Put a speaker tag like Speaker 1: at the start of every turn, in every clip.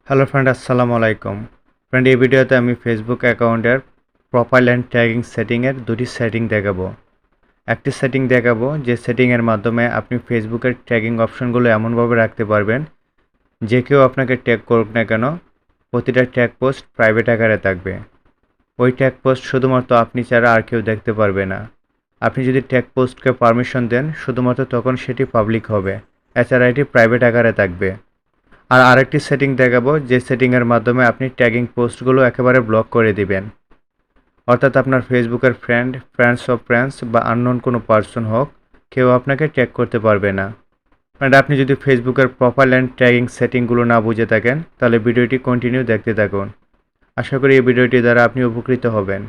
Speaker 1: Hello friend, আসসালামু আলাইকুম। Friend, এই ভিডিওতে আমি ফেসবুক অ্যাকাউন্টের প্রোফাইল অ্যান্ড ট্যাগিং সেটিংয়ের দুটি সেটিং দেখাবো। একটি সেটিং দেখাবো যে সেটিংয়ের মাধ্যমে আপনি ফেসবুকের ট্যাগিং অপশনগুলো এমনভাবে রাখতে পারবেন যে কেউ আপনাকে ট্যাগ করুক না কেন, প্রতিটা ট্যাগ পোস্ট প্রাইভেট আকারে থাকবে। ওই ট্যাগ পোস্ট শুধুমাত্র আপনি ছাড়া আর কেউ দেখতে পারবে না। আপনি যদি ট্যাগ পোস্টকে পারমিশন দেন, শুধুমাত্র তখন সেটি পাবলিক হবে, এছাড়া এটি প্রাইভেট আকারে থাকবে। আর আরেকটি সেটিং দেখাবো যে সেটিংয়ের মাধ্যমে আপনি ট্যাগিং পোস্টগুলো একেবারে ব্লক করে দিবেন। অর্থাৎ আপনার ফেসবুকের ফ্রেন্ডস অফ ফ্রেন্ডস বা আননোন কোনো পার্সন হোক, কেউ আপনাকে ট্যাগ করতে পারবে না। মানে আপনি যদি ফেসবুকের প্রোফাইল অ্যান্ড ট্যাগিং সেটিংগুলো না বুঝে থাকেন, তাহলে ভিডিওটি কন্টিনিউ দেখতে থাকুন। আশা করি এই ভিডিওটি দ্বারা আপনি উপকৃত হবেন।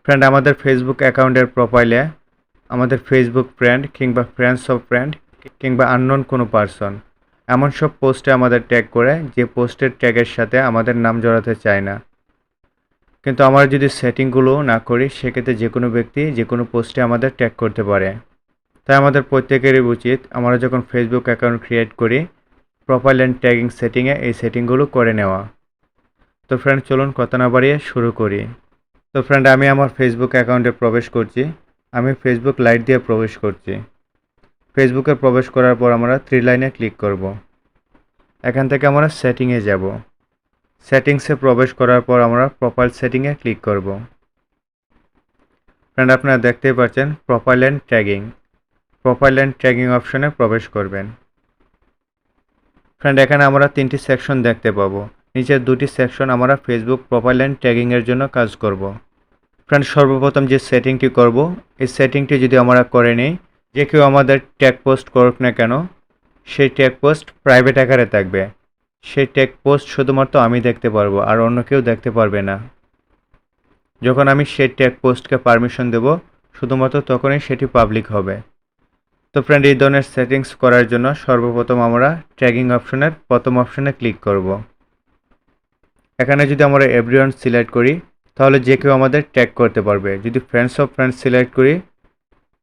Speaker 1: ফ্রেন্ড, আমাদের ফেসবুক অ্যাকাউন্টের প্রোফাইলে আমাদের ফেসবুক ফ্রেন্ড কিংবা ফ্রেন্ডস অফ ফ্রেন্ড কিংবা আননোন কোনো পার্সন এমন সব পোস্টে আমাদের ট্যাগ করে যে পোস্টের ট্যাগের সাথে আমাদের নাম জড়াতে চায় না। কিন্তু আমরা যদি সেটিংগুলো না করি, সেক্ষেত্রে যে কোনো ব্যক্তি যে কোনো পোস্টে আমাদের ট্যাগ করতে পারে। তাই আমাদের প্রত্যেকেরই উচিত, আমরা যখন ফেসবুক অ্যাকাউন্ট ক্রিয়েট করি, প্রোফাইল অ্যান্ড ট্যাগিং সেটিংয়ে এই সেটিংগুলো করে নেওয়া। তো ফ্রেন্ড, চলুন কথা না বাড়িয়ে শুরু করি। তো ফ্রেন্ড, আমি আমার ফেসবুক অ্যাকাউন্টে প্রবেশ করছি। আমি ফেসবুক লাইট দিয়ে প্রবেশ করছি। ফেসবুকে প্রবেশ করার পর আমরা থ্রি লাইনে ক্লিক করব। এখান থেকে আমরা সেটিংয়ে যাব। সেটিংসে প্রবেশ করার পর আমরা প্রোফাইল সেটিংয়ে ক্লিক করব। ফ্রেন্ড, আপনারা দেখতেই পাচ্ছেন profile and tagging. Profile and tagging অপশনে প্রবেশ করবেন। ফ্রেন্ড, এখানে আমরা তিনটি সেকশন দেখতে পাবো। নিচের দুটি সেকশন আমরা ফেসবুক প্রোফাইল অ্যান্ড ট্যাগিংয়ের জন্য কাজ করব। ফ্রেন্ড, সর্বপ্রথম যে সেটিংটি করব, এই সেটিংটি যদি আমরা করে নিই, যে কেউ আমাদের ট্যাগ পোস্ট করুক না কেন, সেই ট্যাগ পোস্ট প্রাইভেট আকারে থাকবে। সেই ট্যাগ পোস্ট শুধুমাত্র আমি দেখতে পারবো, আর অন্য কেউ দেখতে পারবে না। যখন আমি সেই ট্যাগ পোস্টকে পারমিশন দেব, শুধুমাত্র তখনই সেটি পাবলিক হবে। তো ফ্রেন্ড, এই ধরনের সেটিংস করার জন্য সর্বপ্রথম আমরা ট্যাগিং অপশনের প্রথম অপশনে ক্লিক করব। এখানে যদি আমরা এভরিওয়ান সিলেক্ট করি, তাহলে যে কেউ আমাদের ট্যাগ করতে পারবে। যদি ফ্রেন্ডস অফ ফ্রেন্ডস সিলেক্ট করি,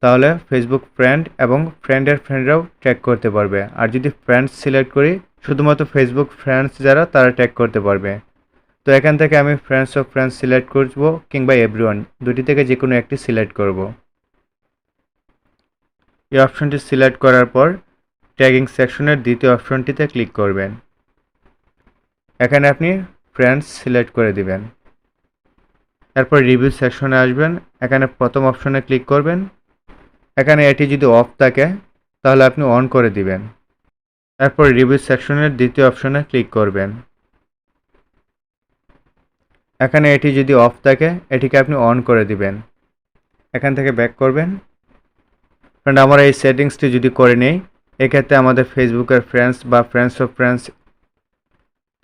Speaker 1: তাহলে ফেসবুক ফ্রেন্ড এবং ফ্রেন্ডের ফ্রেন্ডরাও ট্যাগ করতে পারবে। আর যদি ফ্রেন্ডস সিলেক্ট করি, শুধুমাত্র ফেসবুক ফ্রেন্ডস যারা, তারা ট্যাগ করতে পারবে। তো এখান থেকে আমি ফ্রেন্ডস অফ ফ্রেন্ডস সিলেক্ট করব কিংবা এভরিওয়ান, দুটি থেকে যে কোনো একটি সিলেক্ট করব। এই অপশনটি সিলেক্ট করার পর ট্যাগিং সেকশনের দ্বিতীয় অপশনটিতে ক্লিক করবেন। এখানে আপনি ফ্রেন্ডস সিলেক্ট করে দিবেন। এরপর রিভিউ সেকশনে আসবেন। এখানে প্রথম অপশনে ক্লিক করবেন। এখানে এটি যদি অফ থাকে, তাহলে আপনি অন করে দিবেন। এরপর রিভিউ সেকশনের দ্বিতীয় অপশনে ক্লিক করবেন। এখানে এটি যদি অফ থাকে, এটিকে আপনি অন করে দিবেন। এখান থেকে ব্যাক করবেন। ফ্রেন্ড, আমরা এই সেটিংসটি যদি করে নেই, এক্ষেত্রে আমাদের ফেসবুকের ফ্রেন্ডস বা ফ্রেন্ডস অফ ফ্রেন্ডস,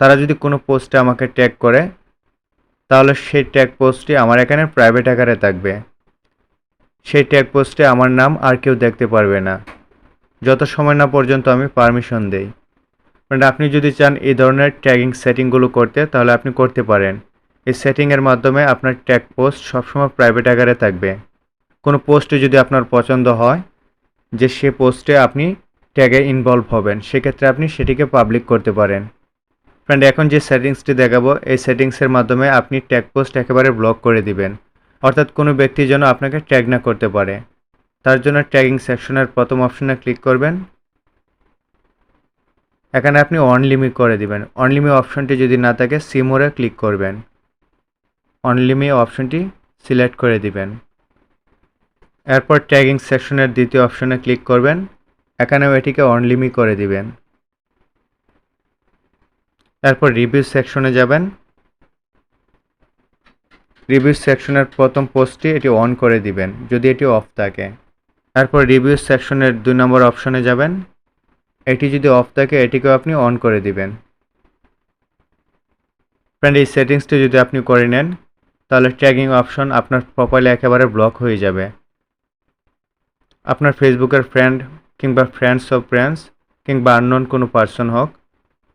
Speaker 1: তারা যদি কোনো পোস্টে আমাকে ট্যাগ করে, তাহলে সেই ট্যাগ পোস্টটি আমার এখানে প্রাইভেট আকারে থাকবে। সেই ট্যাগ পোস্টে আমার নাম আর কেউ দেখতে পারবে না, যত সময় না পর্যন্ত আমি পারমিশন দেই। ফ্রেন্ড, আপনি যদি চান এই ধরনের ট্যাগিং সেটিংগুলো করতে, তাহলে আপনি করতে পারেন। এই সেটিংয়ের মাধ্যমে আপনার ট্যাগ পোস্ট সবসময় প্রাইভেট আকারে থাকবে। কোনো পোস্টে যদি আপনার পছন্দ হয় যে সে পোস্টে আপনি ট্যাগে ইনভলভ হবেন, সেক্ষেত্রে আপনি সেটিকে পাবলিক করতে পারেন। ফ্রেন্ড, এখন যে সেটিংসটি দেখাবো, এই সেটিংসের মাধ্যমে আপনি ট্যাগ পোস্ট একেবারে ব্লক করে দিবেন। অর্থাৎ কোনো ব্যক্তি যেন আপনাকে ট্যাগ না করতে পারে। তার জন্য ট্যাগিং সেকশনের প্রথম অপশনে ক্লিক করবেন। এখানে আপনি অনলিমি করে দিবেন। অনলিমি অপশনটি যদি না থাকে, সি মোরে ক্লিক করবেন। অনলিমি অপশনটি সিলেক্ট করে দিবেন। এরপর ট্যাগিং সেকশনের দ্বিতীয় অপশনে ক্লিক করবেন। এখানেও এটিকে অনলিমি করে দিবেন। এরপর রিভিউ সেকশনে যাবেন। রিভিউ সেকশনের প্রথম পোস্টটি এটি অন করে দিবেন যদি এটি অফ থাকে। এরপর রিভিউ সেকশনের 2 নম্বর অপশনে যাবেন। এটি যদি অফ থাকে, এটিকেও আপনি অন করে দিবেন। ফ্রেন্ড, এই সেটিংসটি যদি আপনি করে নেন, তাহলে ট্যাগিং অপশন আপনার প্রোফাইলে একেবারে ব্লক হয়ে যাবে। আপনার ফেসবুকের ফ্রেন্ড কিংবা ফ্রেন্ডস অফ ফ্রেন্ডস কিংবা আননোন কোনো পার্সন হোক,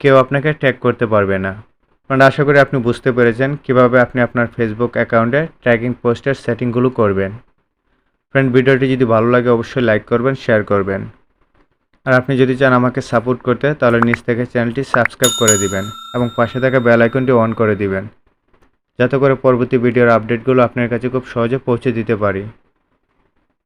Speaker 1: কেউ আপনাকে ট্যাগ করতে পারবে না। কারণ আশা করি আপনি বুঝতে পেরেছেন কিভাবে আপনি আপনার ফেসবুক অ্যাকাউন্টে ট্র্যাকিং পোস্টের সেটিংগুলো করবেন। ফ্রেন্ড, ভিডিওটি যদি ভালো লাগে অবশ্যই লাইক করবেন, শেয়ার করবেন। আর আপনি যদি চান আমাকে সাপোর্ট করতে তাহলে নিচ থেকে চ্যানেলটি সাবস্ক্রাইব করে দিবেন এবং পাশে থাকা বেল আইকনটি অন করে দিবেন, যাতে করে পরবর্তী ভিডিওর আপডেটগুলো আপনার কাছে খুব সহজে পৌঁছে দিতে পারি।